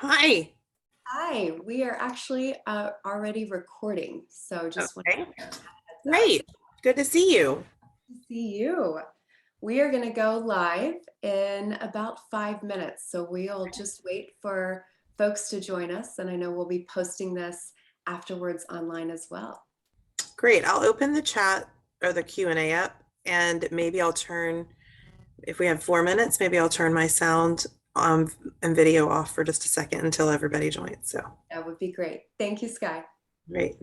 Hi. Hi, we are actually already recording, so just want Okay. to heads up. Great. Good to see you. To see you. We are going to go live in about 5 minutes, so we'll just wait for folks to join us, and I know we'll be posting this afterwards online as well. Great. I'll open the chat or the Q&A up and maybe I'll turn, if we have 4 minutes, maybe I'll turn my sound and video off for just a second until everybody joins. So, That would be great. Thank you, Skye. great.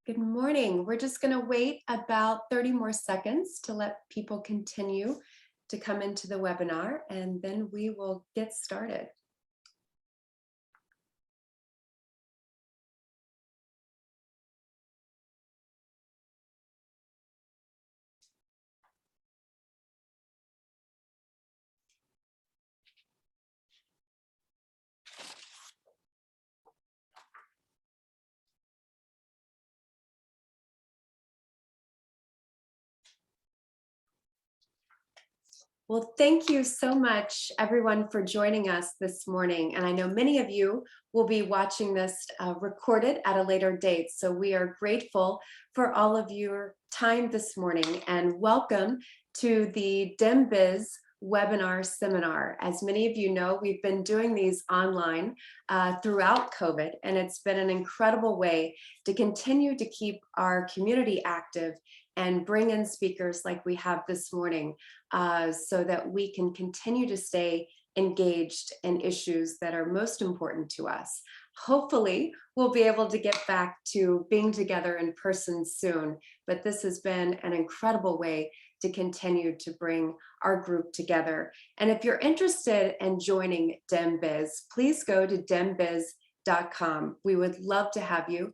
Good morning. We're just going to wait about 30 more seconds to let people continue to come into the webinar, and then we will get started. Well, thank you so much, everyone, for joining us this morning. And I know many of you will be watching this recorded at a later date. So we are grateful for all of your time this morning, and welcome to the DemBiz webinar seminar. As many of you know, we've been doing these online throughout COVID, and it's been an incredible way to continue to keep our community active and bring in speakers like we have this morning, so that we can continue to stay engaged in issues that are most important to us. Hopefully, we'll be able to get back to being together in person soon, but this has been an incredible way to continue to bring our group together. And if you're interested in joining DemBiz, please go to dembiz.com. We would love to have you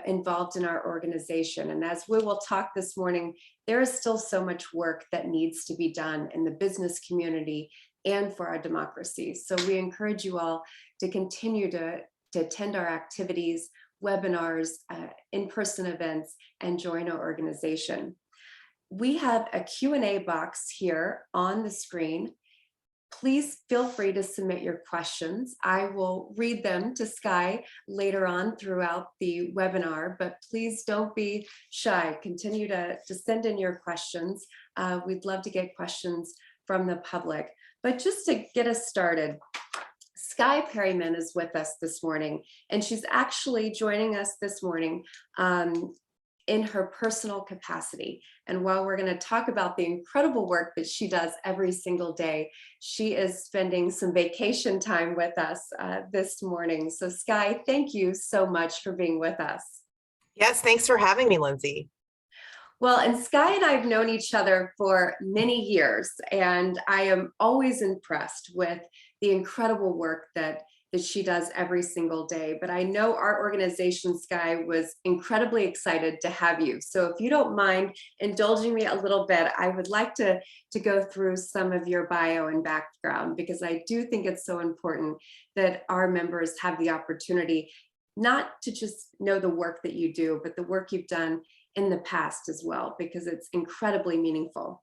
involved in our organization. And as we will talk this morning, there is still so much work that needs to be done in the business community and for our democracy. So we encourage you all to continue to attend our activities, webinars, in-person events, and join our organization. We have a Q&A box here on the screen. Please feel free to submit your questions. I will read them to Skye later on throughout the webinar, but please don't be shy. Continue to send in your questions. We'd love to get questions from the public. But just to get us started, Skye Perryman is with us this morning, and she's actually joining us this morning in her personal capacity. And while we're going to talk about the incredible work that she does every single day, she is spending some vacation time with us this morning. So Skye, thank you so much for being with us. Yes, thanks for having me, Lindsay. Well, and Skye and I have known each other for many years, and I am always impressed with the incredible work that she does every single day. But I know our organization, Skye, was incredibly excited to have you. So if you don't mind indulging me a little bit, I would like to go through some of your bio and background, because I do think it's so important that our members have the opportunity not to just know the work that you do, but the work you've done in the past as well, because it's incredibly meaningful.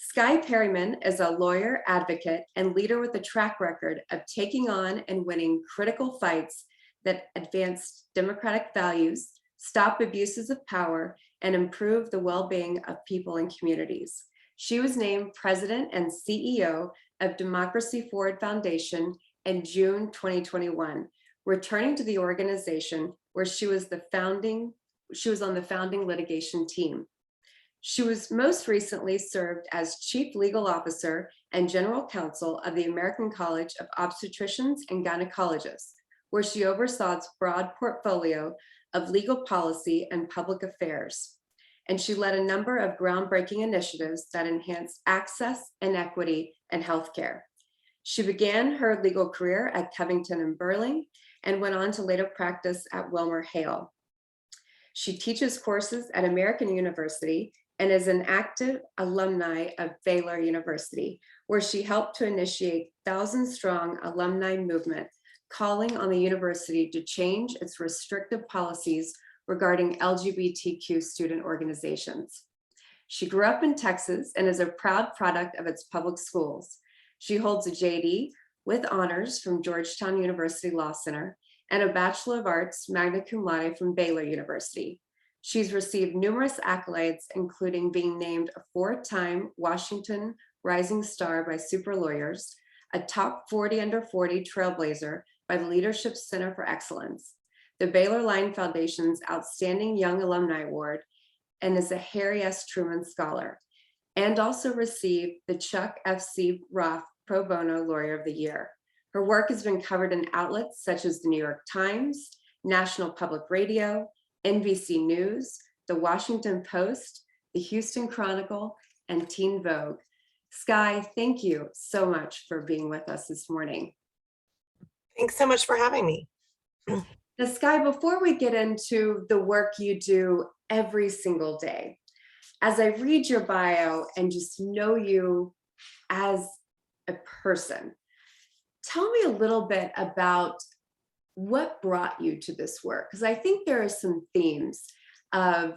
Skye Perryman is a lawyer, advocate, and leader with a track record of taking on and winning critical fights that advance democratic values, stop abuses of power, and improve the well-being of people and communities. She was named president and CEO of Democracy Forward Foundation in June 2021, returning to the organization where she was on the founding litigation team. She was most recently served as Chief Legal Officer and General Counsel of the American College of Obstetricians and Gynecologists, where she oversaw its broad portfolio of legal policy and public affairs. And she led a number of groundbreaking initiatives that enhanced access and equity in healthcare. She began her legal career at Covington and Burling and went on to later practice at Wilmer Hale. She teaches courses at American University and is an active alumni of Baylor University, where she helped to initiate thousand-strong alumni movement, calling on the university to change its restrictive policies regarding LGBTQ student organizations. She grew up in Texas and is a proud product of its public schools. She holds a JD with honors from Georgetown University Law Center and a Bachelor of Arts magna cum laude from Baylor University. She's received numerous accolades, including being named a 4-time Washington Rising Star by Super Lawyers, a top 40 under 40 trailblazer by the Leadership Center for Excellence, the Baylor Line Foundation's Outstanding Young Alumni Award, and is a Harry S. Truman Scholar, and also received the Chuck F.C. Roth Pro Bono Lawyer of the Year. Her work has been covered in outlets such as the New York Times, National Public Radio, NBC News, the Washington Post, the Houston Chronicle, and Teen Vogue. Skye, thank you so much for being with us this morning. Thanks so much for having me. Now, Skye, before we get into the work you do every single day, as I read your bio and just know you as a person, tell me a little bit about what brought you to this work, because I think there are some themes of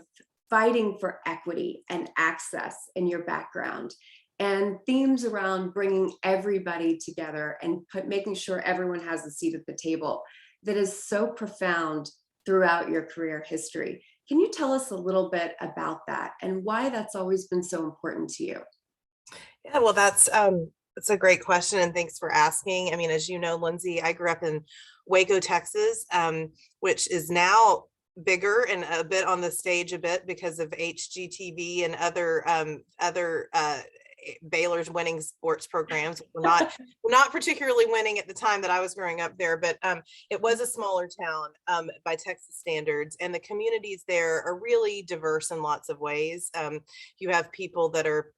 fighting for equity and access in your background. and themes around bringing everybody together and making sure everyone has a seat at the table that is so profound throughout your career history. Can you tell us a little bit about that and why that's always been so important to you? Yeah, well, that's a great question, and thanks for asking. I mean, as you know, Lindsay, I grew up in Waco, Texas, which is now bigger and a bit on the stage a bit because of HGTV and other Baylor's winning sports programs. We're not particularly winning at the time that I was growing up there, but it was a smaller town by Texas standards, and the communities there are really diverse in lots of ways. You have people that are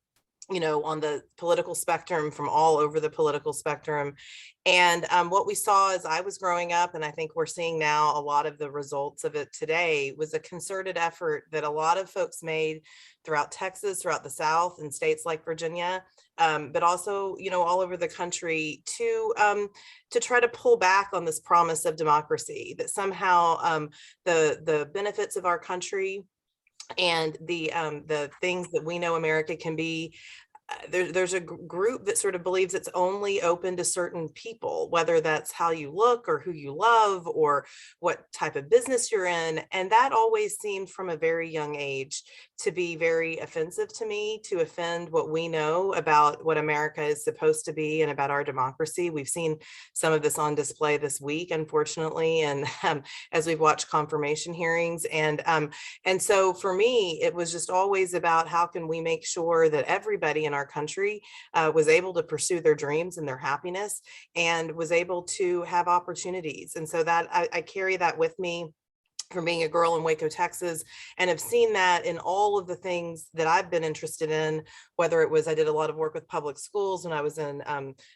on the political spectrum from all over the political spectrum. And what we saw as I was growing up, and I think we're seeing now a lot of the results of it today, was a concerted effort that a lot of folks made throughout Texas, throughout the South, and states like Virginia, but also, all over the country to try to pull back on this promise of democracy, that somehow the benefits of our country and the things that we know America can be, there's a group that sort of believes it's only open to certain people, whether that's how you look or who you love or what type of business you're in. And that always seemed from a very young age to be very offensive to me, to offend what we know about what America is supposed to be and about our democracy. We've seen some of this on display this week, unfortunately, and as we've watched confirmation hearings. And so for me, it was just always about how can we make sure that everybody in our country was able to pursue their dreams and their happiness and was able to have opportunities. And so that I carry that with me from being a girl in Waco, Texas, and have seen that in all of the things that I've been interested in, whether it was, I did a lot of work with public schools when I was in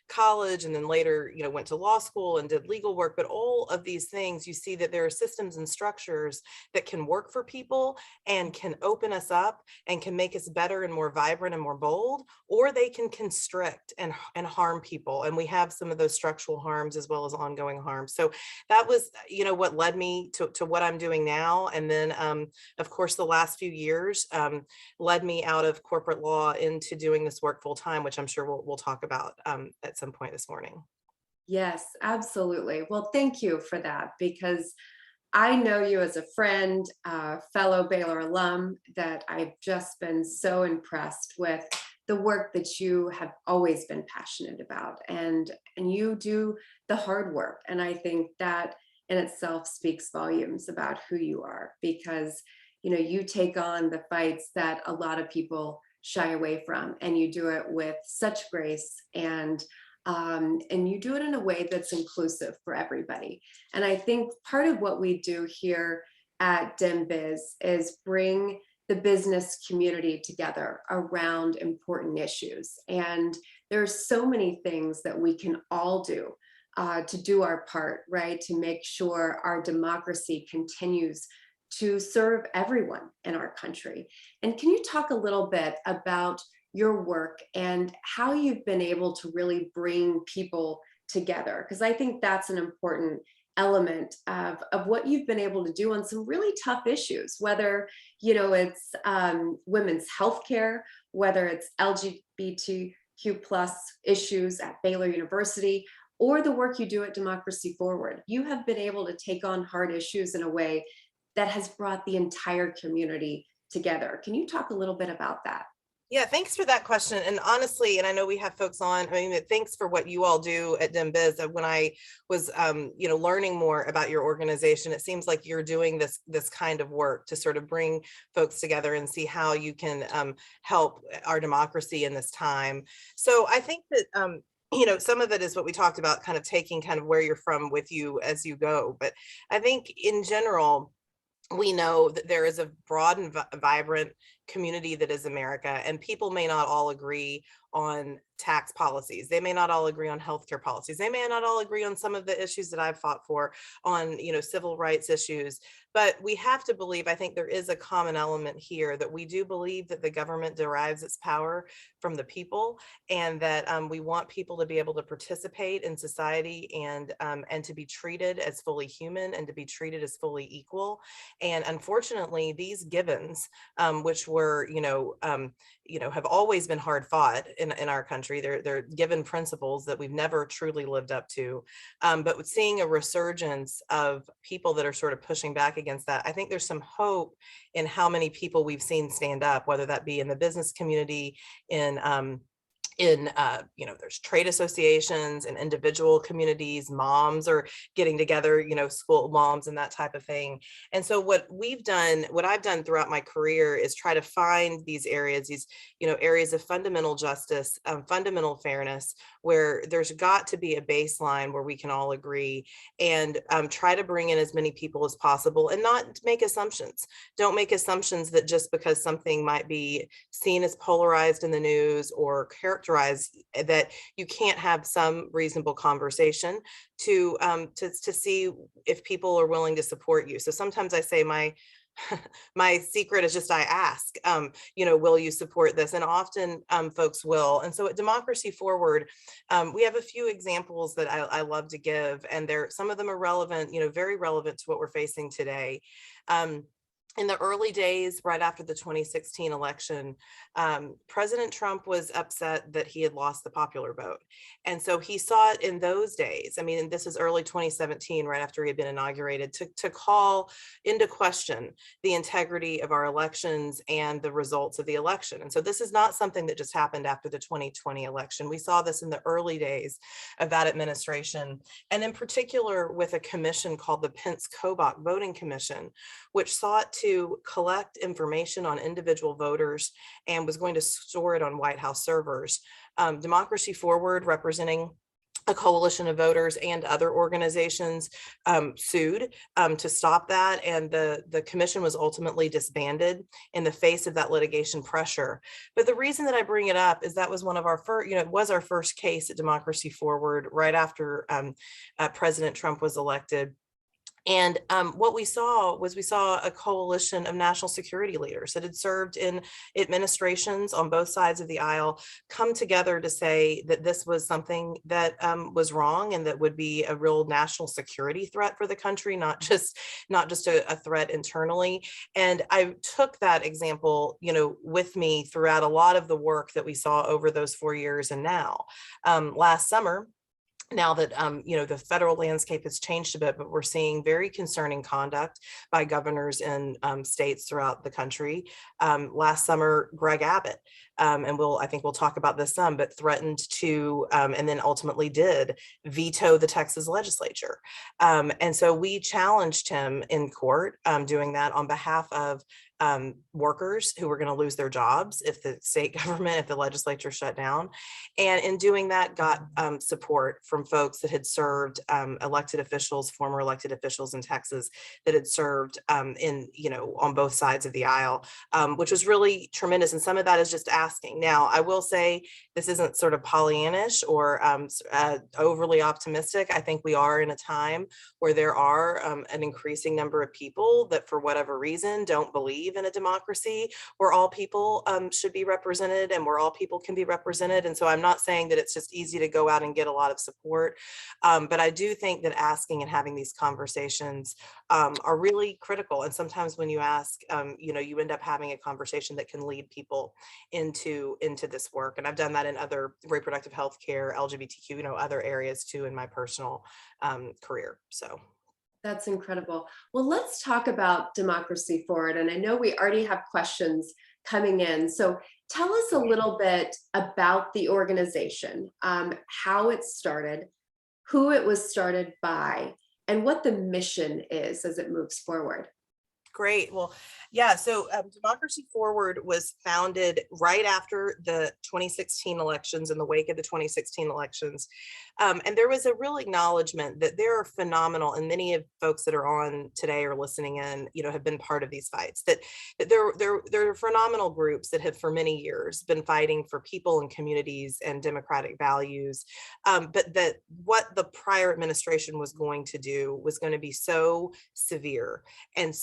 college, and then later, went to law school and did legal work. But all of these things, you see that there are systems and structures that can work for people and can open us up and can make us better and more vibrant and more bold, or they can constrict and harm people. And we have some of those structural harms as well as ongoing harms. So that was, what led me to what I'm doing now. And then, of course, the last few years led me out of corporate law into doing this work full time, which I'm sure we'll talk about at some point this morning. Yes, absolutely. Well, thank you for that, because I know you as a friend, fellow Baylor alum, that I've just been so impressed with the work that you have always been passionate about, and you do the hard work. And I think that in itself speaks volumes about who you are, because you take on the fights that a lot of people shy away from, and you do it with such grace, and you do it in a way that's inclusive for everybody. And I think part of what we do here at DemBiz is bring the business community together around important issues. And there's so many things that we can all do to do our part, right? To make sure our democracy continues to serve everyone in our country. And can you talk a little bit about your work and how you've been able to really bring people together? Because I think that's an important element of what you've been able to do on some really tough issues, whether it's women's healthcare, whether it's LGBTQ plus issues at Baylor University, or the work you do at Democracy Forward. You have been able to take on hard issues in a way that has brought the entire community together. Can you talk a little bit about that? Yeah, thanks for that question. And honestly, and I know we have folks on, I mean, thanks for what you all do at DemBiz. When I was, learning more about your organization, it seems like you're doing this kind of work to sort of bring folks together and see how you can help our democracy in this time. So I think that, some of it is what we talked about, kind of taking kind of where you're from with you as you go. But I think in general, we know that there is a broad and vibrant community that is America, and people may not all agree on tax policies. They may not all agree on healthcare policies. They may not all agree on some of the issues that I've fought for, on civil rights issues. But we have to believe, I think there is a common element here, that we do believe that the government derives its power from the people, and that we want people to be able to participate in society and to be treated as fully human and to be treated as fully equal. And unfortunately, these givens, which were, have always been hard fought in our country. They're given principles that we've never truly lived up to. But with seeing a resurgence of people that are sort of pushing back against that, I think there's some hope in how many people we've seen stand up, whether that be in the business community, there's trade associations and individual communities. Moms are getting together, school moms and that type of thing. And so what I've done throughout my career is try to find these areas, areas of fundamental justice, fundamental fairness, where there's got to be a baseline where we can all agree, and try to bring in as many people as possible and not make assumptions. Don't make assumptions that just because something might be seen as polarized in the news or characterized, that you can't have some reasonable conversation to see if people are willing to support you. So sometimes I say my secret is just I ask, will you support this? And often folks will. And so at Democracy Forward, we have a few examples that I love to give, and some of them are relevant, very relevant to what we're facing today. In the early days, right after the 2016 election, President Trump was upset that he had lost the popular vote. And so he saw it in those days. I mean, this is early 2017, right after he had been inaugurated, to call into question the integrity of our elections and the results of the election. And so this is not something that just happened after the 2020 election. We saw this in the early days of that administration, and in particular with a commission called the Pence-Kobach Voting Commission, which sought to collect information on individual voters and was going to store it on White House servers. Democracy Forward, representing a coalition of voters and other organizations, sued to stop that, and the commission was ultimately disbanded in the face of that litigation pressure. But the reason that I bring it up is that was one of our first, it was our first case at Democracy Forward right after President Trump was elected. And what we saw a coalition of national security leaders that had served in administrations on both sides of the aisle come together to say that this was something that was wrong and that would be a real national security threat for the country, not just a threat internally. And I took that example, with me throughout a lot of the work that we saw over those 4 years. And now, last summer, now that the federal landscape has changed a bit, but we're seeing very concerning conduct by governors in states throughout the country. Last summer, Greg Abbott, and I think we'll talk about this some, but threatened to, and then ultimately did veto the Texas legislature. And so we challenged him in court, doing that on behalf of workers who were going to lose their jobs if the state government, if the legislature shut down. And in doing that, got support from folks that had served, elected officials, former elected officials in Texas that had served on both sides of the aisle, which was really tremendous. And some of that is just asking. Now, I will say this isn't sort of Pollyannish or overly optimistic. I think we are in a time where there are an increasing number of people that, for whatever reason, don't believe in a democracy where all people should be represented and where all people can be represented. And so I'm not saying that it's just easy to go out and get a lot of support, but I do think that asking and having these conversations are really critical. And sometimes when you ask, you end up having a conversation that can lead people into this work. And I've done that in other reproductive health care, LGBTQ, other areas too in my personal career. So. That's incredible. Well, let's talk about Democracy Forward. And I know we already have questions coming in. So tell us a little bit about the organization, how it started, who it was started by, and what the mission is as it moves forward. Great. Well, yeah. So Democracy Forward was founded right after the 2016 elections, in the wake of the 2016 elections. And there was a real acknowledgement that there are phenomenal, and many of folks that are on today or listening in, have been part of these fights, that there are phenomenal groups that have for many years been fighting for people and communities and democratic values. But that what the prior administration was going to do was going to be so severe and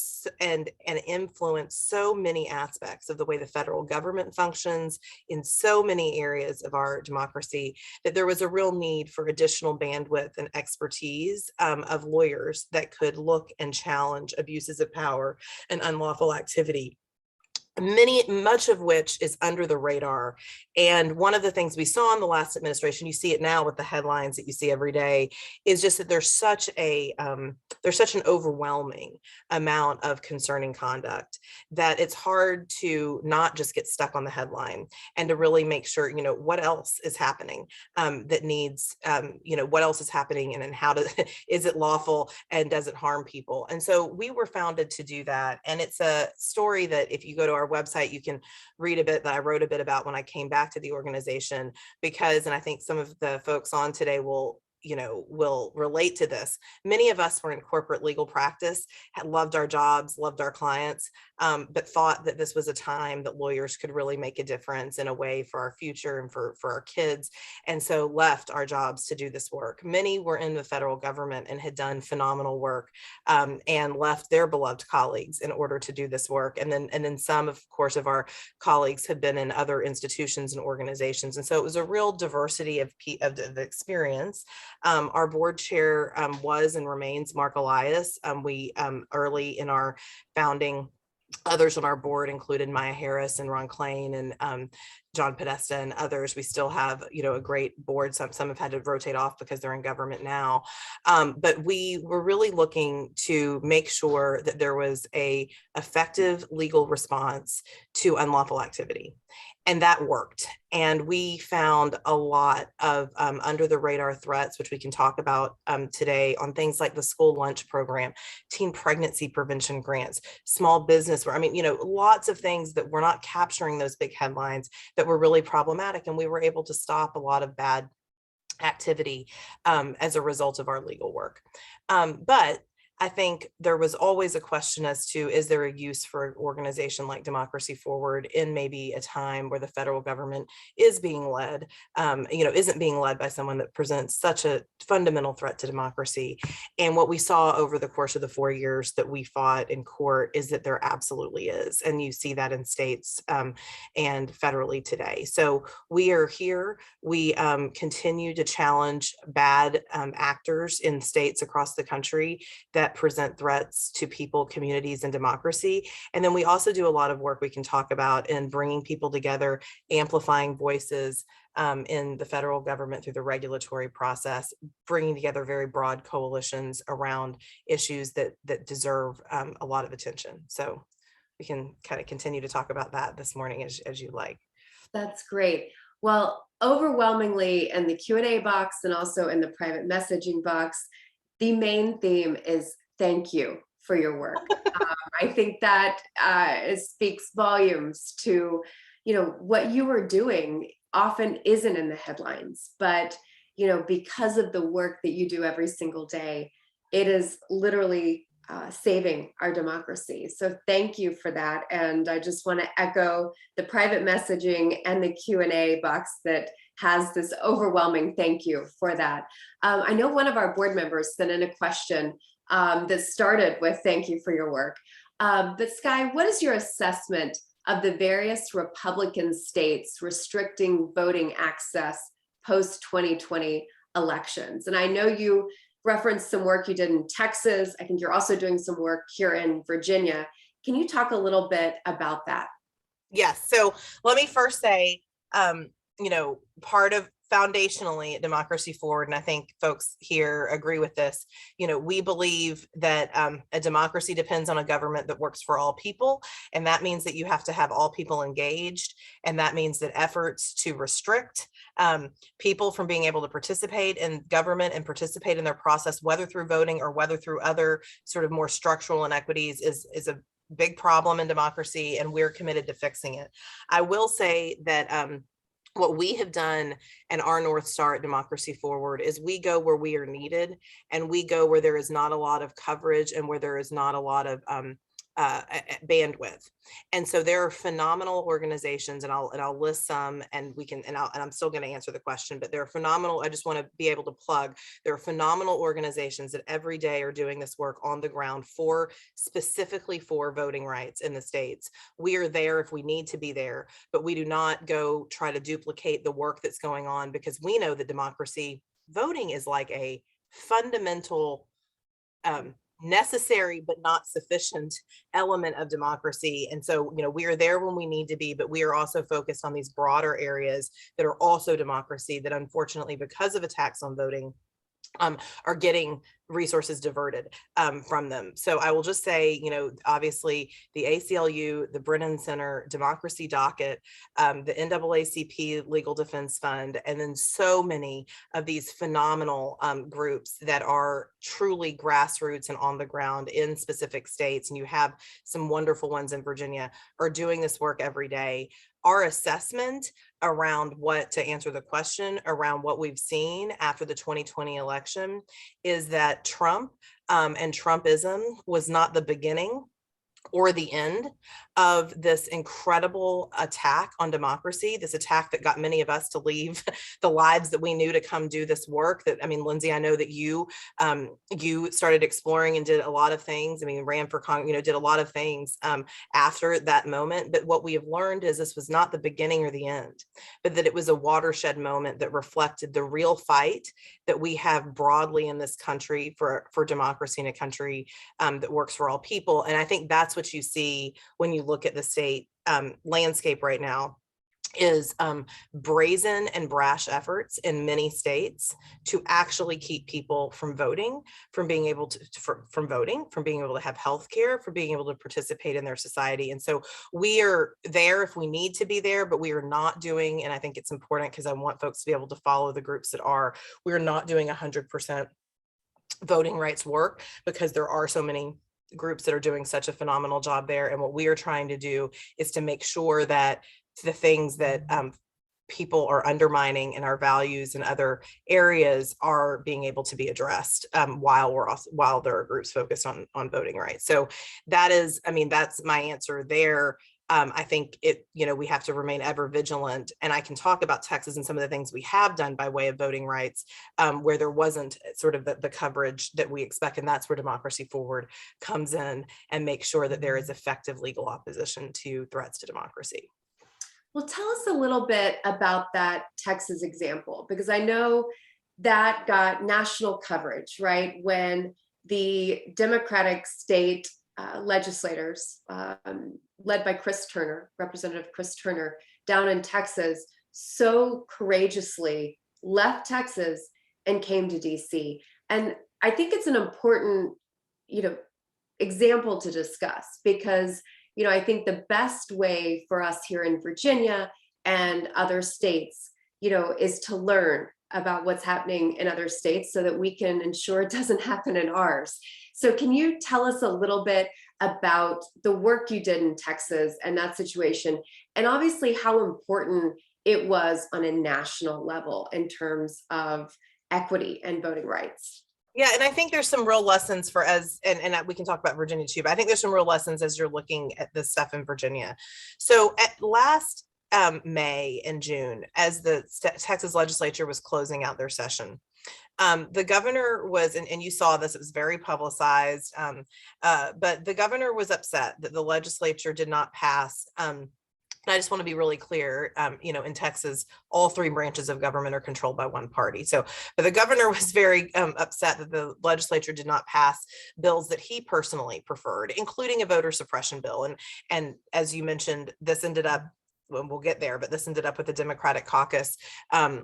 influence so many aspects of the way the federal government functions in so many areas of our democracy, that there was a real need for additional bandwidth and expertise of lawyers that could look and challenge abuses of power and unlawful activity much of which is under the radar. And one of the things we saw in the last administration, you see it now with the headlines that you see every day, is just that there's such an overwhelming amount of concerning conduct that it's hard to not just get stuck on the headline and to really make sure, what else is happening, that needs, what else is happening, and then how to is it lawful and does it harm people? And so we were founded to do that. And it's a story that if you go to our website, you can read a bit that I wrote a bit about when I came back to the organization, because, and I think some of the folks on today will relate to this. Many of us were in corporate legal practice, had loved our jobs, loved our clients, but thought that this was a time that lawyers could really make a difference in a way for our future and for our kids. And so left our jobs to do this work. Many were in the federal government and had done phenomenal work, and left their beloved colleagues in order to do this work. And then some, of course, of our colleagues had been in other institutions and organizations. And so it was a real diversity of experience. Our board chair was and remains Mark Elias. We early in our founding, others on our board included Maya Harris and Ron Klain and John Podesta and others. We still have, a great board. Some have had to rotate off because they're in government now. But we were really looking to make sure that there was a effective legal response to unlawful activity. And that worked. And we found a lot of under the radar threats, which we can talk about today, on things like the school lunch program, teen pregnancy prevention grants, small business, lots of things that were not capturing those big headlines that were really problematic. And we were able to stop a lot of bad activity as a result of our legal work. But I think there was always a question as to, is there a use for an organization like Democracy Forward in maybe a time where the federal government is being led, isn't being led by someone that presents such a fundamental threat to democracy. And what we saw over the course of the 4 years that we fought in court is that there absolutely is. And you see that in states and federally today. So we are here. We continue to challenge bad actors in states across the country that present threats to people, communities, and democracy. And then we also do a lot of work we can talk about in bringing people together, amplifying voices in the federal government through the regulatory process, bringing together very broad coalitions around issues that deserve a lot of attention. So we can kind of continue to talk about that this morning as you like. That's great. Well, overwhelmingly in the Q&A box and also in the private messaging box, the main theme is thank you for your work. I think that speaks volumes to, what you are doing often isn't in the headlines, but, because of the work that you do every single day, it is literally saving our democracy. So thank you for that. And I just want to echo the private messaging and the Q&A box that has this overwhelming thank you for that. I know one of our board members sent in a question that started with thank you for your work. But Skye, what is your assessment of the various Republican states restricting voting access post-2020 elections? And I know you referenced some work you did in Texas. I think you're also doing some work here in Virginia. Can you talk a little bit about that? Yes. So let me first say, part of foundationally at Democracy Forward, and I think folks here agree with this, we believe that a democracy depends on a government that works for all people. And that means that you have to have all people engaged. And that means that efforts to restrict people from being able to participate in government and participate in their process, whether through voting or whether through other sort of more structural inequities, is a big problem in democracy, and we're committed to fixing it. I will say that what we have done and our North Star at Democracy Forward is we go where we are needed, and we go where there is not a lot of coverage and where there is not a lot of bandwidth. And so there are phenomenal organizations, and I'll list some, and I'm still going to answer the question, but there are phenomenal. I just want to be able to plug. There are phenomenal organizations that every day are doing this work on the ground specifically for voting rights in the states. We are there if we need to be there, but we do not go try to duplicate the work that's going on, because we know that democracy voting is like a fundamental necessary but not sufficient element of democracy. And so, we are there when we need to be, but we are also focused on these broader areas that are also democracy that unfortunately, because of attacks on voting, are getting resources diverted from them. So I will just say, obviously the ACLU, the Brennan Center, Democracy Docket, the NAACP Legal Defense Fund, and then so many of these phenomenal groups that are truly grassroots and on the ground in specific states. And you have some wonderful ones in Virginia are doing this work every day. Our assessment around to answer the question around what we've seen after the 2020 election is that Trump and Trumpism was not the beginning or the end of this incredible attack on democracy, this attack that got many of us to leave the lives that we knew to come do this work. Lindsay, I know that you started exploring and did a lot of things. Ran for Congress, did a lot of things after that moment. But what we have learned is this was not the beginning or the end, but that it was a watershed moment that reflected the real fight that we have broadly in this country for democracy in a country that works for all people. And I think that's what you see when you look at the state landscape right now is brazen and brash efforts in many states to actually keep people from voting, from being able to have health care, from being able to participate in their society. And so we are there if we need to be there, but we are not doing, and I think it's important because I want folks to be able to follow the groups that are, we're not doing 100% voting rights work because there are so many groups that are doing such a phenomenal job there. And what we are trying to do is to make sure that the things that people are undermining in our values and other areas are being able to be addressed while there are groups focused on voting rights. So that's my answer there. I think we have to remain ever vigilant, and I can talk about Texas and some of the things we have done by way of voting rights, where there wasn't sort of the coverage that we expect, and that's where Democracy Forward comes in and makes sure that there is effective legal opposition to threats to democracy. Well, tell us a little bit about that Texas example, because I know that got national coverage, right? When the Democratic state legislators, led by Representative Chris Turner, down in Texas, so courageously left Texas and came to DC. And I think it's an important, example to discuss because, I think the best way for us here in Virginia and other states, is to learn about what's happening in other states so that we can ensure it doesn't happen in ours. So can you tell us a little bit about the work you did in Texas and that situation, and obviously how important it was on a national level in terms of equity and voting rights? Yeah, and I think there's some real lessons for us, and we can talk about Virginia too, but I think there's some real lessons as you're looking at this stuff in Virginia. So at last May and June, as the Texas legislature was closing out their session, the governor was, and you saw this, it was very publicized, but the governor was upset that the legislature did not pass. I just want to be really clear, in Texas, all three branches of government are controlled by one party. So, but the governor was very upset that the legislature did not pass bills that he personally preferred, including a voter suppression bill. And as you mentioned, this ended up, well, we'll get there, but this ended up with the Democratic caucus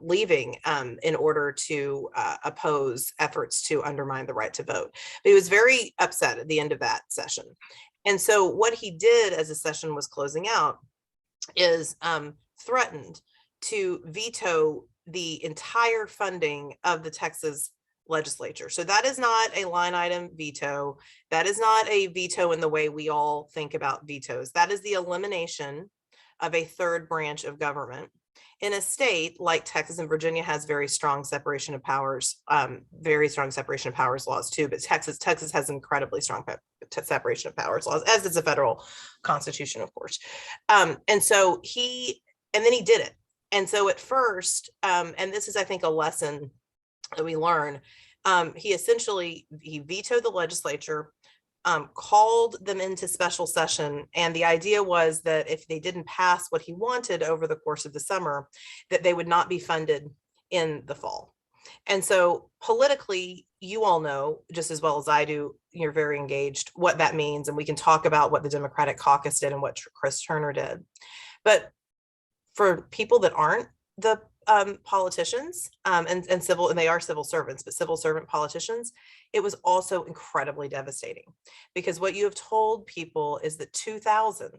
leaving in order to oppose efforts to undermine the right to vote. But he was very upset at the end of that session. And so what he did as the session was closing out is threatened to veto the entire funding of the Texas legislature. So that is not a line item veto. That is not a veto in the way we all think about vetoes. That is the elimination of a third branch of government in a state like Texas, and Virginia has very strong separation of powers laws too, but Texas has incredibly strong separation of powers laws, as does the federal constitution, of course. And then he did it. And so at first, and this is, I think, a lesson that we learn, he vetoed the legislature, called them into special session. And the idea was that if they didn't pass what he wanted over the course of the summer, that they would not be funded in the fall. And so politically, you all know just as well as I do, you're very engaged, what that means. And we can talk about what the Democratic caucus did and what Chris Turner did. But for people that aren't the politicians and civil, and they are civil servants, but civil servant politicians, it was also incredibly devastating, because what you have told people is that 2,000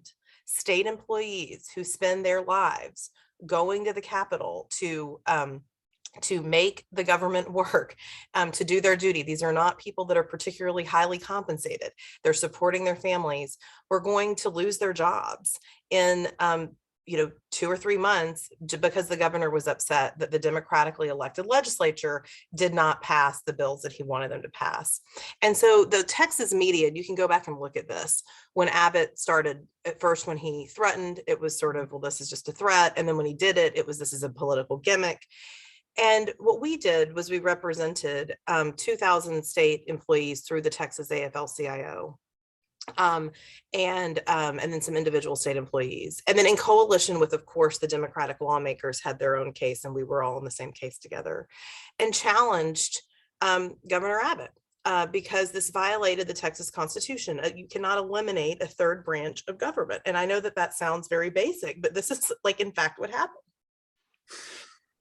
state employees who spend their lives going to the Capitol to make the government work, to do their duty. These are not people that are particularly highly compensated. They're supporting their families. We're going to lose their jobs in 2 or 3 months because the governor was upset that the democratically elected legislature did not pass the bills that he wanted them to pass. And so the Texas media, you can go back and look at this. When Abbott started, at first when he threatened, it was sort of, well, this is just a threat. And then when he did it, it was, this is a political gimmick. And what we did was we represented 2,000 state employees through the Texas AFL-CIO, and then some individual state employees. And then in coalition with, of course, the Democratic lawmakers had their own case, and we were all in the same case together, and challenged Governor Abbott. Because this violated the Texas Constitution. You cannot eliminate a third branch of government. And I know that that sounds very basic, but this is like, in fact, what happened.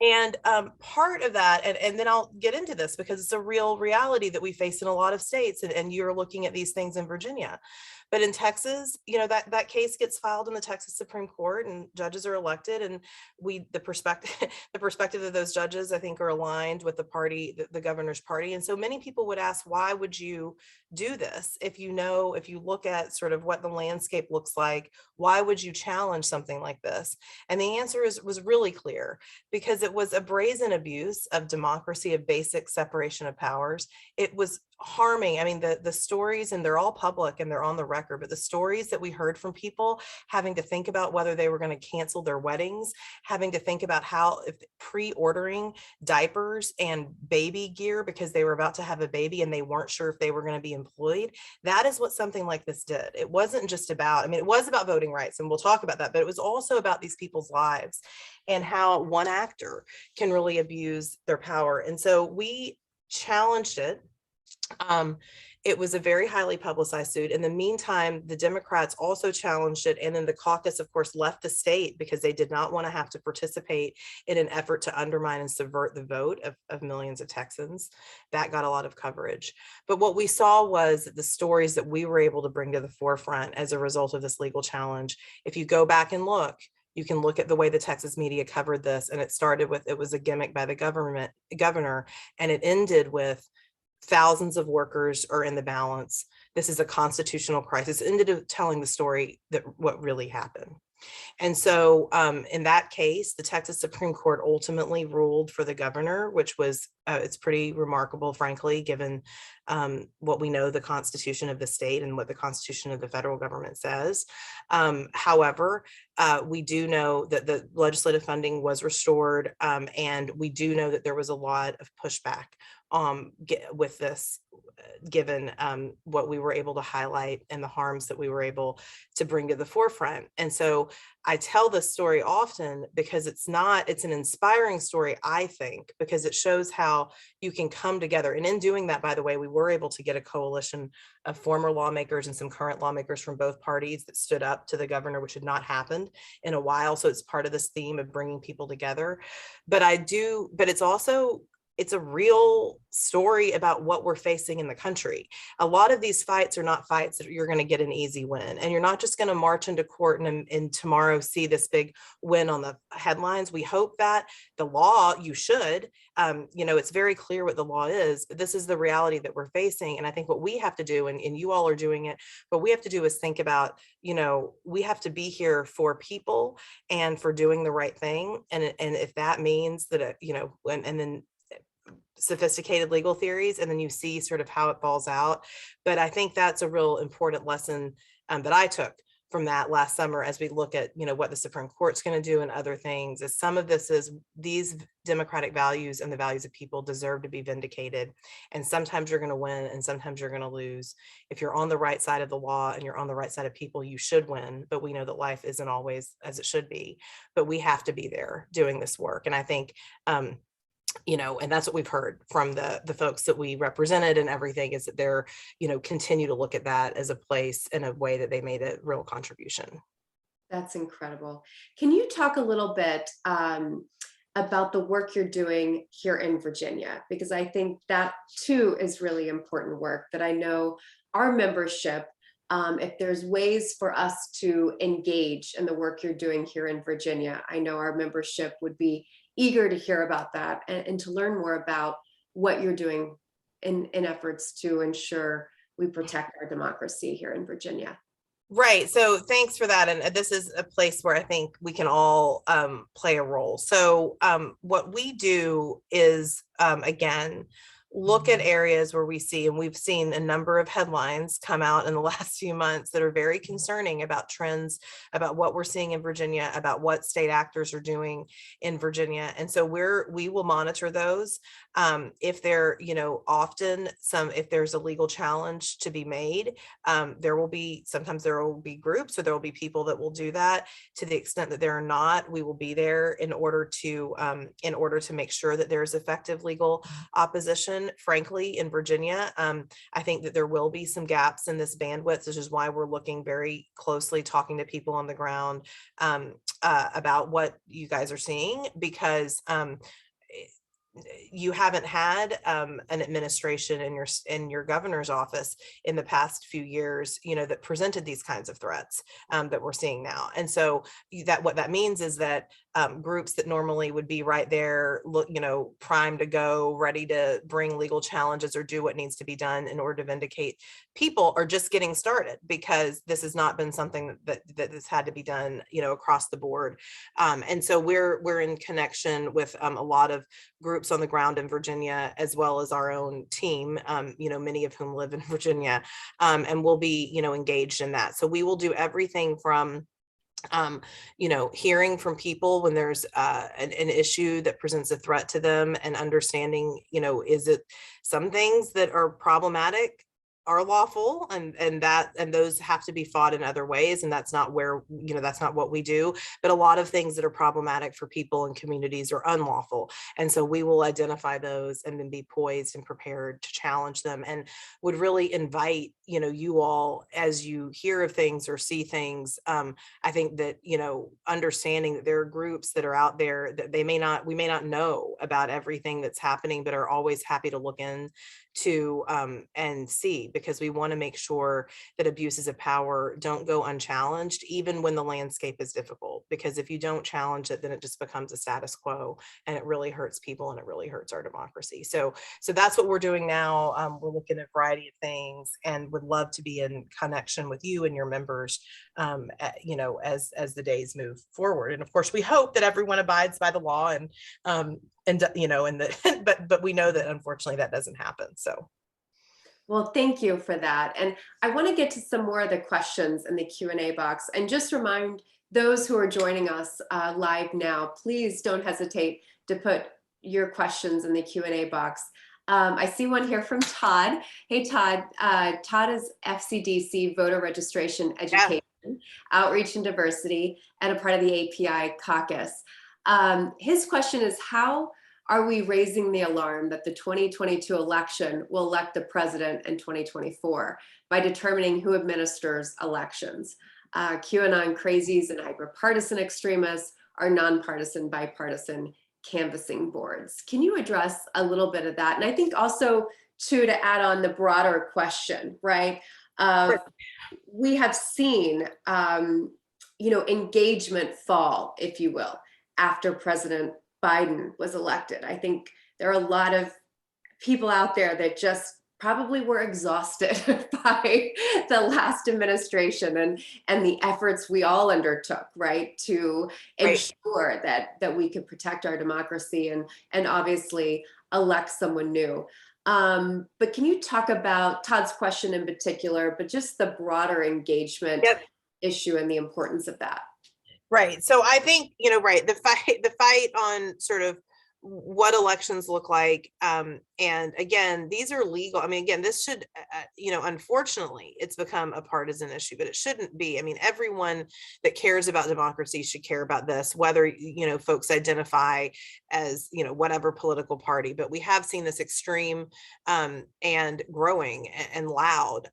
And part of that, and then I'll get into this because it's a real reality that we face in a lot of states, and you're looking at these things in Virginia. But in Texas, that case gets filed in the Texas Supreme Court, and judges are elected, and the perspective of those judges, I think, are aligned with the party, the governor's party. And so many people would ask, why would you do this? If you look at sort of what the landscape looks like, why would you challenge something like this? And the answer was really clear, because it was a brazen abuse of democracy, of basic separation of powers. It was harming. I mean, the stories, and they're all public and they're on the record, but the stories that we heard from people having to think about whether they were going to cancel their weddings, having to think about how, if pre-ordering diapers and baby gear because they were about to have a baby and they weren't sure if they were going to be employed. That is what something like this did. It wasn't just about, I mean, it was about voting rights, and we'll talk about that, but it was also about these people's lives and how one actor can really abuse their power. And so we challenged it. It was a very highly publicized suit. In the meantime, the Democrats also challenged it. And then the caucus, of course, left the state because they did not want to have to participate in an effort to undermine and subvert the vote of millions of Texans. That got a lot of coverage. But what we saw was the stories that we were able to bring to the forefront as a result of this legal challenge. If you go back and look, you can look at the way the Texas media covered this. And it started with, it was a gimmick by the governor, and it ended with, thousands of workers are in the balance. This is a constitutional crisis. It ended up telling the story that what really happened. And so in that case, the Texas Supreme Court ultimately ruled for the governor, which was, it's pretty remarkable, frankly, given what we know the Constitution of the state and what the Constitution of the federal government says. However, we do know that the legislative funding was restored, and we do know that there was a lot of pushback with this, given what we were able to highlight and the harms that we were able to bring to the forefront. And so I tell this story often because it's an inspiring story, I think, because it shows how you can come together. And in doing that, by the way, we were able to get a coalition of former lawmakers and some current lawmakers from both parties that stood up to the governor, which had not happened in a while. So it's part of this theme of bringing people together. But it's a real story about what we're facing in the country. A lot of these fights are not fights that you're going to get an easy win. And you're not just going to march into court and tomorrow see this big win on the headlines. We hope that the law, you should, it's very clear what the law is, but this is the reality that we're facing. And I think what we have to do, and you all are doing it, what we have to do is think about, we have to be here for people and for doing the right thing. And if that means that, and then sophisticated legal theories, and then you see sort of how it falls out. But I think that's a real important lesson that I took from that last summer as we look at, what the Supreme Court's going to do and other things, is some of this is these democratic values and the values of people deserve to be vindicated. And sometimes you're going to win and sometimes you're going to lose. If you're on the right side of the law and you're on the right side of people, you should win. But we know that life isn't always as it should be, but we have to be there doing this work. And I think, and that's what we've heard from the folks that we represented and everything, is that they're, continue to look at that as a place in a way that they made a real contribution. That's incredible. Can you talk a little bit about the work you're doing here in Virginia? Because I think that too is really important work that I know our membership, if there's ways for us to engage in the work you're doing here in Virginia, I know our membership would be eager to hear about that and to learn more about what you're doing in efforts to ensure we protect our democracy here in Virginia. Right. So thanks for that. And this is a place where I think we can all play a role. So what we do is, again, look at areas where we see, and we've seen a number of headlines come out in the last few months that are very concerning about trends, about what we're seeing in Virginia, about what state actors are doing in Virginia. And so we will monitor those. If they're, often if there's a legal challenge to be made, sometimes there will be groups, or there will be people that will do that. To the extent that there are not, we will be there in order to make sure that there's effective legal opposition. Frankly, in Virginia, I think that there will be some gaps in this bandwidth, which is why we're looking very closely, talking to people on the ground about what you guys are seeing, because you haven't had an administration in your governor's office in the past few years, that presented these kinds of threats that we're seeing now. And so what that means is that groups that normally would be right there, primed to go, ready to bring legal challenges or do what needs to be done in order to vindicate people, are just getting started, because this has not been something that has had to be done, across the board. And so we're in connection with a lot of groups on the ground in Virginia, as well as our own team, many of whom live in Virginia, and we'll be, engaged in that. So we will do everything from hearing from people when there's an issue that presents a threat to them, and understanding, is it some things that are problematic are lawful, and those have to be fought in other ways, and that's not what we do. But a lot of things that are problematic for people and communities are unlawful, and so we will identify those and then be poised and prepared to challenge them, and would really invite you all, as you hear of things or see things, I think that understanding that there are groups that are out there that we may not know about everything that's happening, but are always happy to look in to and see, because we want to make sure that abuses of power don't go unchallenged, even when the landscape is difficult. Because if you don't challenge it, then it just becomes a status quo, and it really hurts people, and it really hurts our democracy. So that's what we're doing now. We're looking at a variety of things, and would love to be in connection with you and your members, as the days move forward. And of course, we hope that everyone abides by the law, but we know that unfortunately that doesn't happen. So, well, thank you for that. And I want to get to some more of the questions in the Q&A box, and just remind those who are joining us live now, please don't hesitate to put your questions in the Q&A box. I see one here from Todd. Hey, Todd. Todd is FCDC Voter Registration Education, Outreach and Diversity, and a part of the API caucus. His question is, how are we raising the alarm that the 2022 election will elect the president in 2024 by determining who administers elections? QAnon crazies and hyperpartisan extremists are nonpartisan, bipartisan canvassing boards. Can you address a little bit of that? And I think also too, to add on the broader question, right? We have seen, engagement fall, if you will, after President Biden was elected. I think there are a lot of people out there that just probably were exhausted by the last administration and the efforts we all undertook, right, to ensure that we could protect our democracy and obviously elect someone new. But can you talk about Todd's question in particular, but just the broader engagement issue and the importance of that? Right. So I think, the fight on sort of what elections look like. And again, these are legal. I mean, again, this should, unfortunately, it's become a partisan issue, but it shouldn't be. I mean, everyone that cares about democracy should care about this, whether, folks identify as, whatever political party. But we have seen this extreme and growing and loud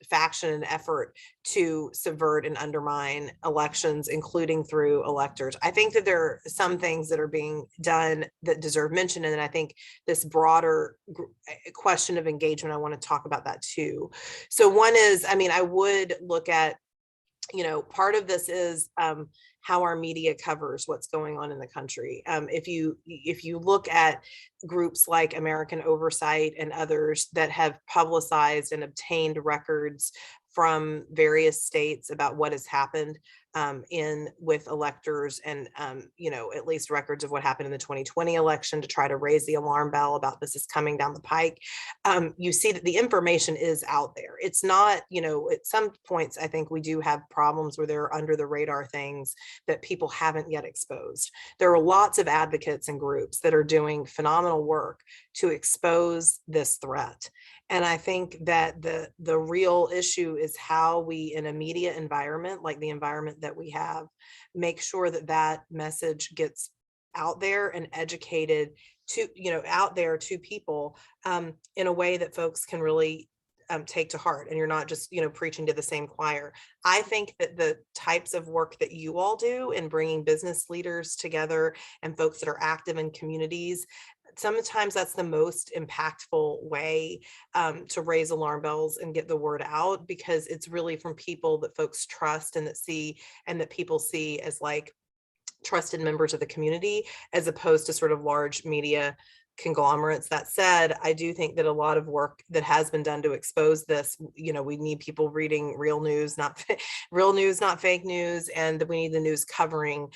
faction and effort to subvert and undermine elections, including through electors. I think that there are some things that are being done that deserve mention. And I think this broader question of engagement, I want to talk about that too. So one is, I mean, I would look at, part of this is how our media covers what's going on in the country. If you look at groups like American Oversight and others that have publicized and obtained records from various states about what has happened in with electors, and at least records of what happened in the 2020 election, to try to raise the alarm bell about this is coming down the pike. You see that the information is out there. It's not, at some points I think we do have problems where there are under the radar things that people haven't yet exposed. There are lots of advocates and groups that are doing phenomenal work to expose this threat. And I think that the real issue is how we, in a media environment like the environment that we have, make sure that that message gets out there and educated to, out there to people in a way that folks can really take to heart, and you're not just, preaching to the same choir. I think that the types of work that you all do in bringing business leaders together and folks that are active in communities, sometimes that's the most impactful way to raise alarm bells and get the word out, because it's really from people that folks trust and that see, and that people see as like trusted members of the community, as opposed to sort of large media conglomerates. That said, I do think that a lot of work that has been done to expose this, we need people reading real news, not real news, not fake news, and we need the news covering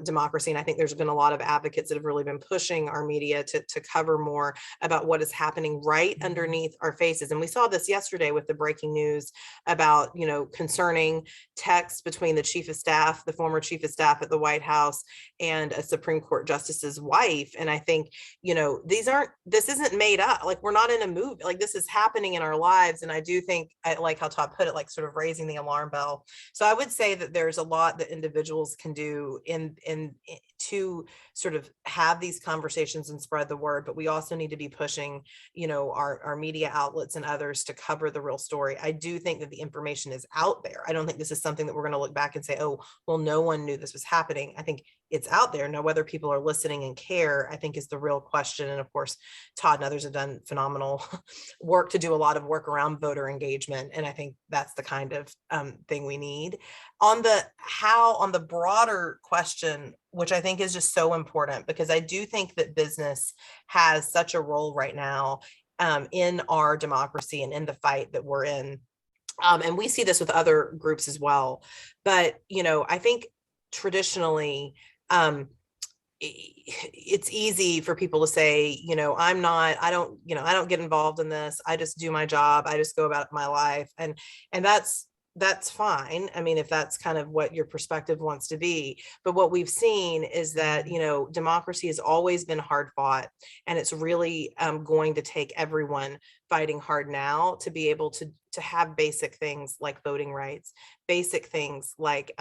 democracy. And I think there's been a lot of advocates that have really been pushing our media to cover more about what is happening right underneath our faces. And we saw this yesterday with the breaking news about, concerning text between the chief of staff, the former chief of staff at the White House, and a Supreme Court justice's wife. And I think, this isn't made up. Like, we're not in a movie. Like, this is happening in our lives. And I do think, I like how Todd put it, like sort of raising the alarm bell. So I would say that there's a lot that individuals can do in to sort of have these conversations and spread the word, but we also need to be pushing, our media outlets and others to cover the real story. I do think that the information is out there. I don't think this is something that we're going to look back and say, oh, well, no one knew this was happening. I think it's out there. Now, whether people are listening and care, I think, is the real question. And of course, Todd and others have done phenomenal work to do a lot of work around voter engagement. And I think that's the kind of thing we need. On the broader question, which I think is just so important, because I do think that business has such a role right now in our democracy and in the fight that we're in. And we see this with other groups as well. But, I think traditionally, it's easy for people to say, I don't get involved in this. I just do my job. I just go about my life. And that's fine. I mean, if that's kind of what your perspective wants to be. But what we've seen is that, democracy has always been hard fought, and it's really going to take everyone fighting hard now to be able to have basic things like voting rights, basic things like,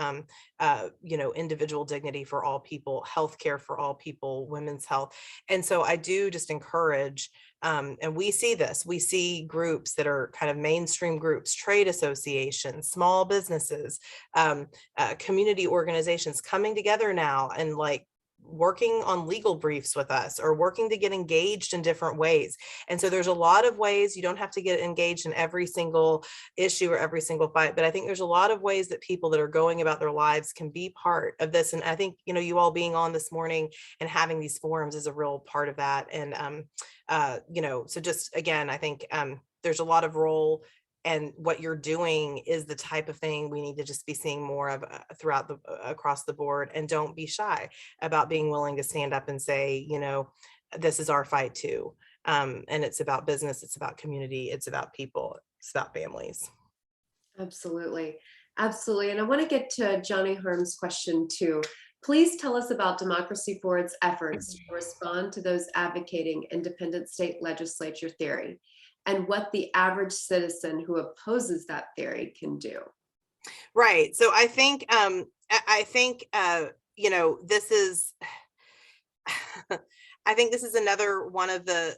individual dignity for all people, healthcare for all people, women's health. And so I do just encourage, and we see groups that are kind of mainstream groups, trade associations, small businesses, community organizations coming together now and like working on legal briefs with us, or working to get engaged in different ways. And so there's a lot of ways. You don't have to get engaged in every single issue or every single fight, but I think there's a lot of ways that people that are going about their lives can be part of this. And I think, you all being on this morning and having these forums is a real part of that. And, so just, again, I think there's a lot of role, and what you're doing is the type of thing we need to just be seeing more of throughout across the board. And don't be shy about being willing to stand up and say, this is our fight too. And it's about business, it's about community, it's about people, it's about families. Absolutely. Absolutely. And I want to get to Johnny Herm's question too. Please tell us about Democracy Forward's efforts to respond to those advocating independent state legislature theory and what the average citizen who opposes that theory can do. Right. So I think this is I think this is another one of the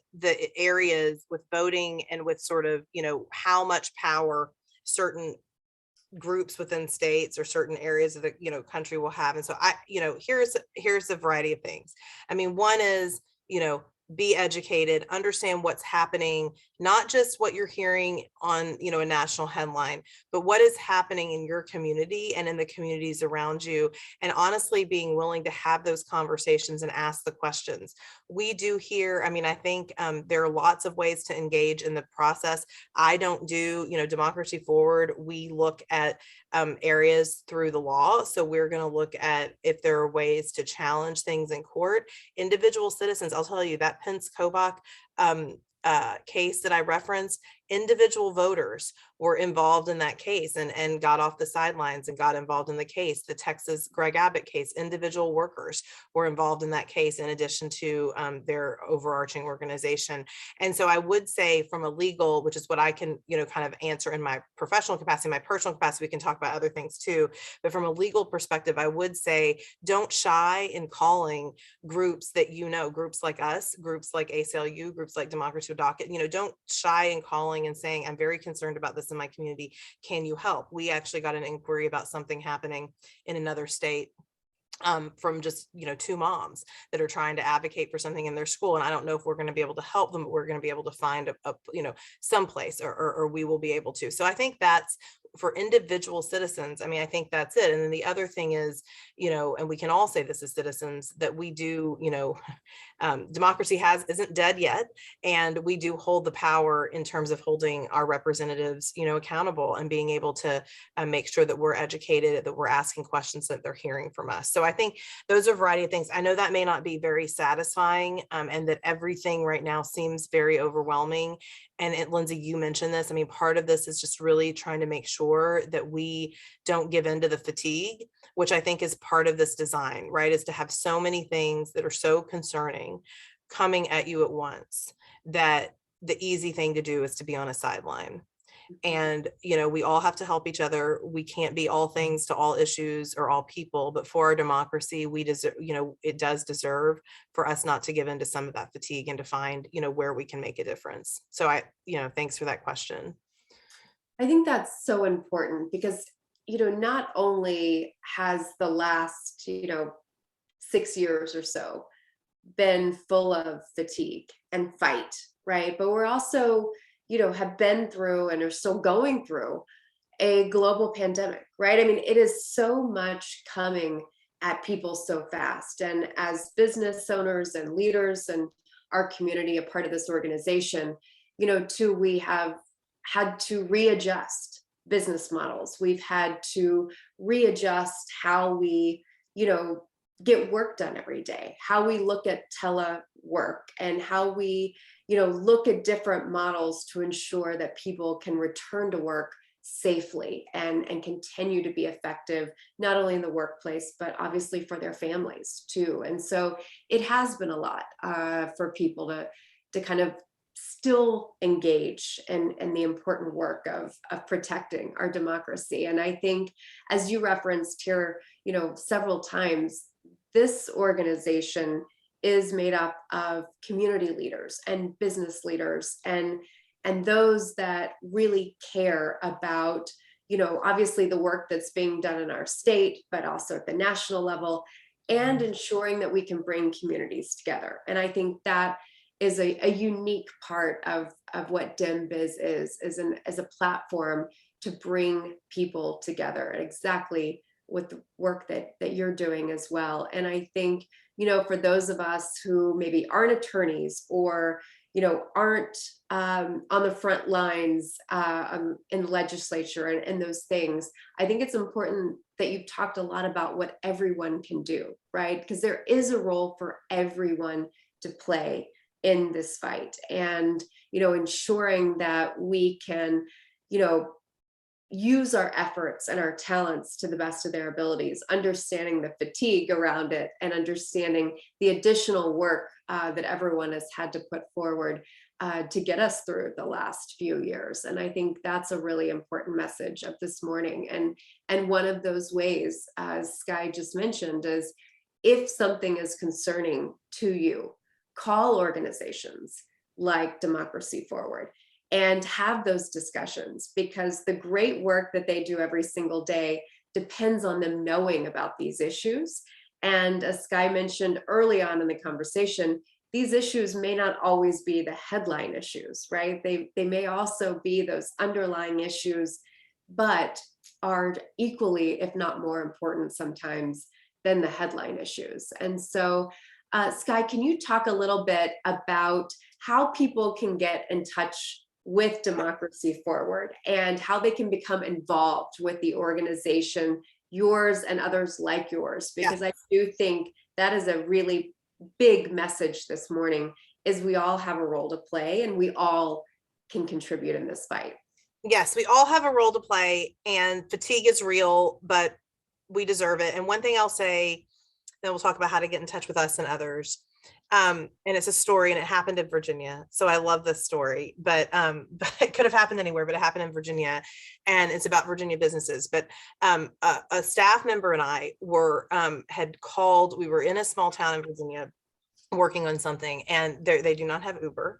areas with voting and with sort of, how much power certain groups within states or certain areas of the country will have. And so here's a variety of things. I mean, one is, be educated, understand what's happening, not just what you're hearing on a national headline, but what is happening in your community and in the communities around you, and honestly being willing to have those conversations and ask the questions. We do here, I mean, I think there are lots of ways to engage in the process. I don't do Democracy Forward. We look at areas through the law. So we're going to look at if there are ways to challenge things in court. Individual citizens, I'll tell you, that Pence Kobach case that I referenced, individual voters were involved in that case and got off the sidelines and got involved in the case. The Texas Greg Abbott case, individual workers were involved in that case in addition to their overarching organization. And so I would say from a legal, which is what I can, kind of answer in my professional capacity, my personal capacity, we can talk about other things too. But from a legal perspective, I would say don't shy in calling groups that, groups like us, groups like ACLU, groups like Democracy Docket, don't shy in calling and saying, I'm very concerned about this in my community. Can you help? We actually got an inquiry about something happening in another state from just, two moms that are trying to advocate for something in their school. And I don't know if we're going to be able to help them, but we're going to be able to find someplace or we will be able to. So I think that's for individual citizens. I mean, I think that's it. And then the other thing is, and we can all say this as citizens, that we do, democracy isn't dead yet. And we do hold the power in terms of holding our representatives, accountable and being able to make sure that we're educated, that we're asking questions that they're hearing from us. So I think those are a variety of things. I know that may not be very satisfying and that everything right now seems very overwhelming. And Lindsay, you mentioned this. I mean, part of this is just really trying to make sure that we don't give in to the fatigue, which I think is part of this design, right? Is to have so many things that are so concerning coming at you at once that the easy thing to do is to be on a sideline. And, we all have to help each other. We can't be all things to all issues or all people, but for our democracy, we deserve, it does deserve for us not to give into some of that fatigue and to find, where we can make a difference. So thanks for that question. I think that's so important because, not only has the last, 6 years or so been full of fatigue and fight, right? But we're also, have been through and are still going through a global pandemic, right? I mean, it is so much coming at people so fast. And as business owners and leaders and our community, a part of this organization, too, we have had to readjust business models. We've had to readjust how we, get work done every day, how we look at telework and how we, look at different models to ensure that people can return to work safely and continue to be effective, not only in the workplace, but obviously for their families too. And so it has been a lot for people to kind of still engage in the important work of protecting our democracy. And I think, as you referenced here, several times, this organization is made up of community leaders and business leaders and those that really care about, obviously the work that's being done in our state, but also at the national level, and ensuring that we can bring communities together. And I think that is a unique part of what DemBiz is as a platform to bring people together, and exactly with the work that you're doing as well. And I think, for those of us who maybe aren't attorneys or, aren't on the front lines in the legislature and those things, I think it's important that you've talked a lot about what everyone can do, right? Because there is a role for everyone to play in this fight, and ensuring that we can use our efforts and our talents to the best of their abilities, understanding the fatigue around it and understanding the additional work that everyone has had to put forward to get us through the last few years. And I think that's a really important message of this morning. And one of those ways, as Skye just mentioned, is if something is concerning to you, call organizations like Democracy Forward and have those discussions, because the great work that they do every single day depends on them knowing about these issues. And as Skye mentioned early on in the conversation, these issues may not always be the headline issues, right? They may also be those underlying issues, but are equally, if not more important sometimes than the headline issues. And so, Skye, can you talk a little bit about how people can get in touch with Democracy Forward and how they can become involved with the organization, yours and others like yours? Because I do think that is a really big message this morning, is we all have a role to play and we all can contribute in this fight. Yes, we all have a role to play, and fatigue is real, but we deserve it. And one thing I'll say, then we'll talk about how to get in touch with us and others. And it's a story, and it happened in Virginia. So I love this story, but it could have happened anywhere, but it happened in Virginia, and it's about Virginia businesses. But a staff member and I were had called. We were in a small town in Virginia working on something, and they do not have Uber.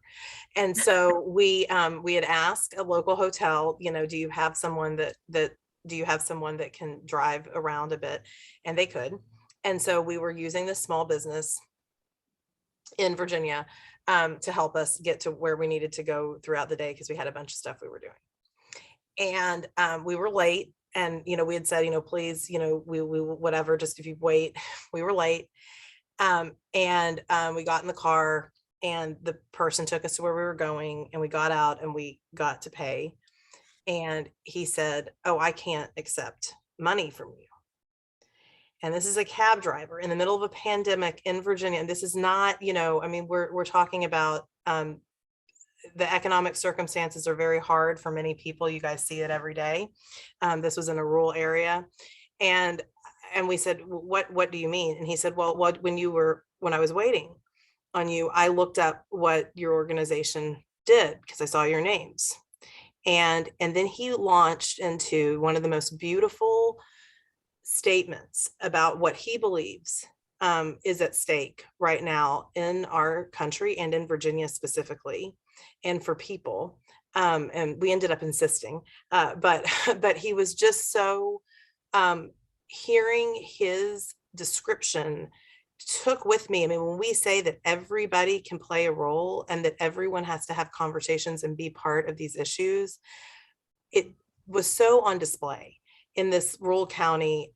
And so we had asked a local hotel, do you have someone that can drive around a bit? And they could. And so we were using this small business in Virginia to help us get to where we needed to go throughout the day, because we had a bunch of stuff we were doing. And we were late, and we had said, please, we whatever, just if you wait. We were late. And we got in the car, and the person took us to where we were going, and we got out and we got to pay. And he said, "Oh, I can't accept money from you." And this is a cab driver in the middle of a pandemic in Virginia. And this is not, we're talking about the economic circumstances are very hard for many people. You guys see it every day. This was in a rural area. And we said, what do you mean? And he said, well, when I was waiting on you, I looked up what your organization did because I saw your names. And then he launched into one of the most beautiful statements about what he believes is at stake right now in our country and in Virginia specifically, and for people. And we ended up insisting, but he was just so, hearing his description took with me. I mean, when we say that everybody can play a role and that everyone has to have conversations and be part of these issues, it was so on display in this rural county,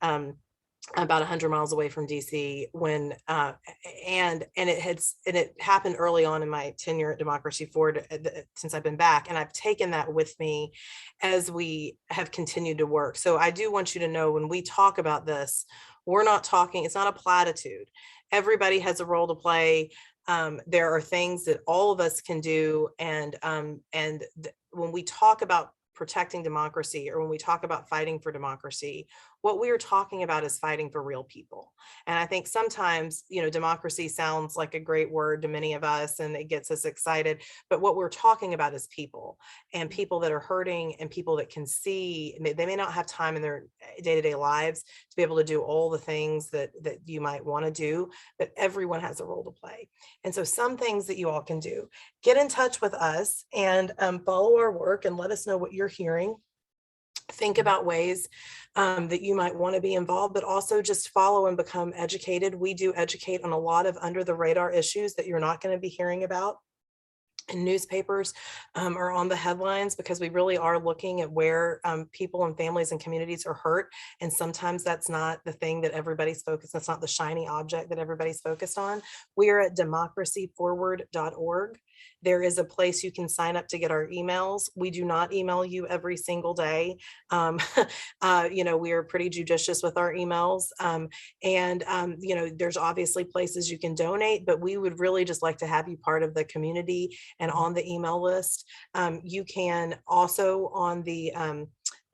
about 100 miles away from DC, when and it happened early on in my tenure at Democracy Forward, since I've been back, and I've taken that with me as we have continued to work. So I do want you to know, when we talk about this, we're not talking, it's not a platitude. Everybody has a role to play. There are things that all of us can do, and when we talk about protecting democracy, or when we talk about fighting for democracy, what we are talking about is fighting for real people. And I think sometimes, democracy sounds like a great word to many of us and it gets us excited, but what we're talking about is people, and people that are hurting, and people that can see, they may not have time in their day-to-day lives to be able to do all the things that you might want to do, but everyone has a role to play. And so some things that you all can do: get in touch with us and follow our work and let us know what you're hearing. Think about ways that you might want to be involved, but also just follow and become educated. We do educate on a lot of under the radar issues that you're not going to be hearing about in newspapers or on the headlines, because we really are looking at where people and families and communities are hurt. And sometimes that's not the thing that everybody's focused. That's not the shiny object that everybody's focused on. We are at democracyforward.org. There is a place you can sign up to get our emails. We do not email you every single day. We are pretty judicious with our emails. There's obviously places you can donate, but we would really just like to have you part of the community and on the email list. You can also, on the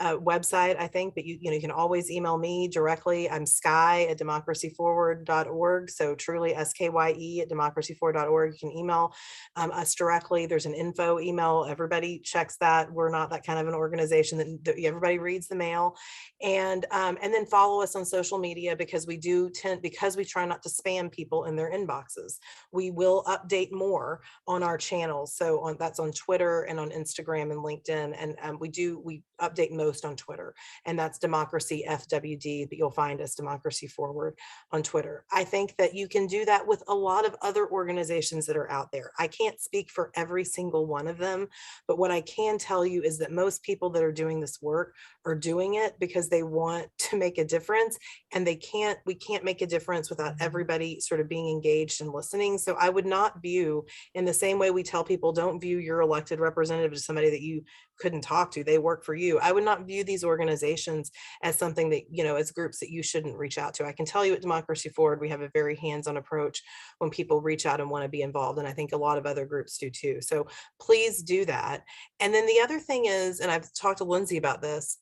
website, I think, but you can always email me directly. I'm Skye at democracyforward.org. So truly SKYE at democracyforward.org. You can email us directly. There's an info email. Everybody checks that. We're not that kind of an organization that everybody reads the mail. And then follow us on social media, because because we try not to spam people in their inboxes. We will update more on our channels. So that's on Twitter and on Instagram and LinkedIn. And we update most on Twitter, and that's Democracy FWD, but you'll find us Democracy Forward on Twitter. I think that you can do that with a lot of other organizations that are out there. I can't speak for every single one of them, but what I can tell you is that most people that are doing this work are doing it because they want to make a difference, and we can't make a difference without everybody sort of being engaged and listening. So I would not view, in the same way we tell people, don't view your elected representative as somebody that you couldn't talk to, they work for you. I would not view these organizations as something that, as groups that you shouldn't reach out to. I can tell you at Democracy Forward, we have a very hands-on approach when people reach out and want to be involved. And I think a lot of other groups do too. So please do that. And then the other thing is, and I've talked to Lindsay about this,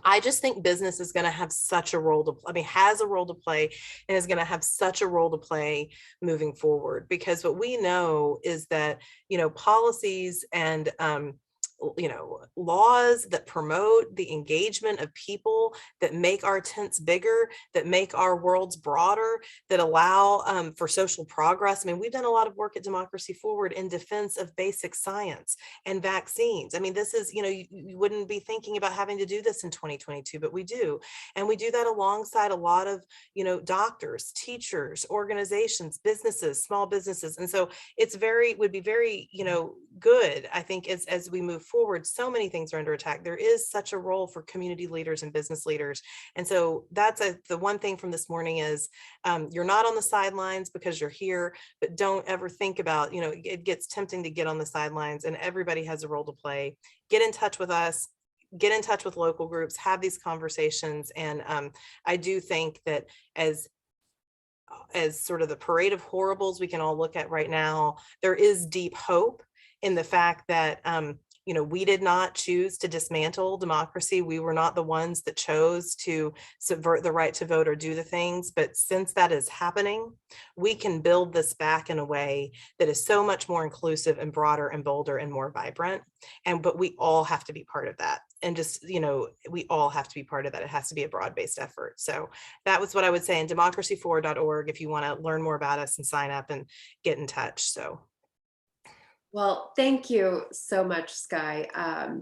I just think business is going to have such a role to, has a role to play, and is going to have such a role to play moving forward. Because what we know is that, policies and, laws that promote the engagement of people, that make our tents bigger, that make our worlds broader, that allow for social progress. We've done a lot of work at Democracy Forward in defense of basic science and vaccines. This is, you wouldn't be thinking about having to do this in 2022, but we do. And we do that alongside a lot of, doctors, teachers, organizations, businesses, small businesses. And so would be very, good, I think, as we move forward. So many things are under attack. There is such a role for community leaders and business leaders. And so that's the one thing from this morning is, you're not on the sidelines because you're here, but don't ever think about, it gets tempting to get on the sidelines, and everybody has a role to play. Get in touch with us, get in touch with local groups, have these conversations. And I do think that as sort of the parade of horribles we can all look at right now, there is deep hope in the fact that, we did not choose to dismantle democracy. We were not the ones that chose to subvert the right to vote or do the things. But since that is happening, we can build this back in a way that is so much more inclusive and broader and bolder and more vibrant. But we all have to be part of that. And just, we all have to be part of that. It has to be a broad-based effort. So that was what I would say. And democracyforward.org if you want to learn more about us and sign up and get in touch. So. Well, thank you so much, Skye.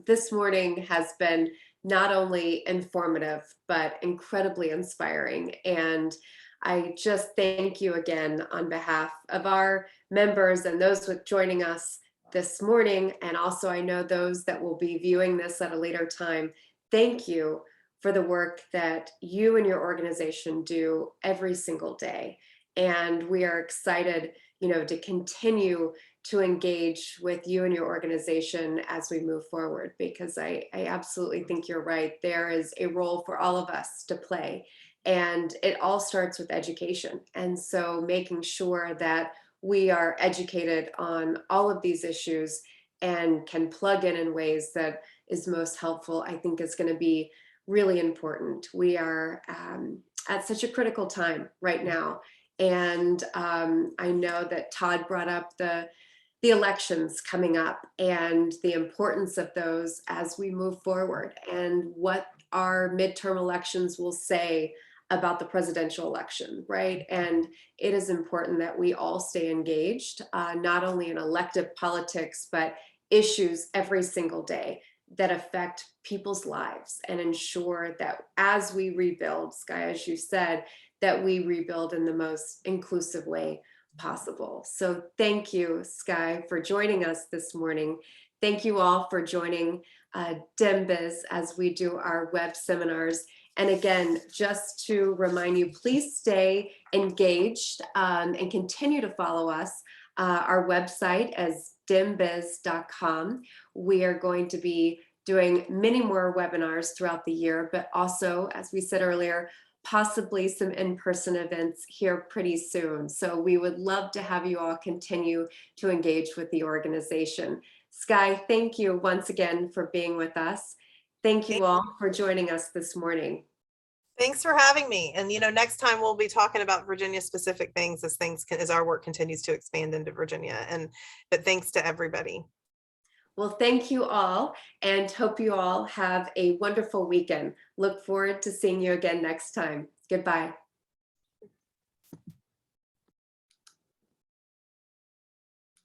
This morning has been not only informative, but incredibly inspiring. And I just thank you again on behalf of our members and those joining us this morning. And also, I know those that will be viewing this at a later time. Thank you for the work that you and your organization do every single day. And we are excited, to continue to engage with you and your organization as we move forward, because I absolutely think you're right. There is a role for all of us to play, and it all starts with education. And so making sure that we are educated on all of these issues and can plug in ways that is most helpful, I think is going to be really important. We are at such a critical time right now. And I know that Todd brought up the elections coming up and the importance of those as we move forward, and what our midterm elections will say about the presidential election, right? And it is important that we all stay engaged, not only in elective politics, but issues every single day that affect people's lives, and ensure that as we rebuild, Skye, as you said, that we rebuild in the most inclusive way possible. So thank you, Skye, for joining us this morning. Thank you all for joining DemBiz as we do our web seminars. And again, just to remind you, please stay engaged and continue to follow us. Our website is dembiz.com. We are going to be doing many more webinars throughout the year, but also, as we said earlier, possibly some in-person events here pretty soon. So we would love to have you all continue to engage with the organization. Skye, thank you once again for being with us. Thank you all for joining us this morning. Thanks for having me. And next time we'll be talking about Virginia specific things as our work continues to expand into Virginia. But thanks to everybody. Well, thank you all, and hope you all have a wonderful weekend. Look forward to seeing you again next time. Goodbye.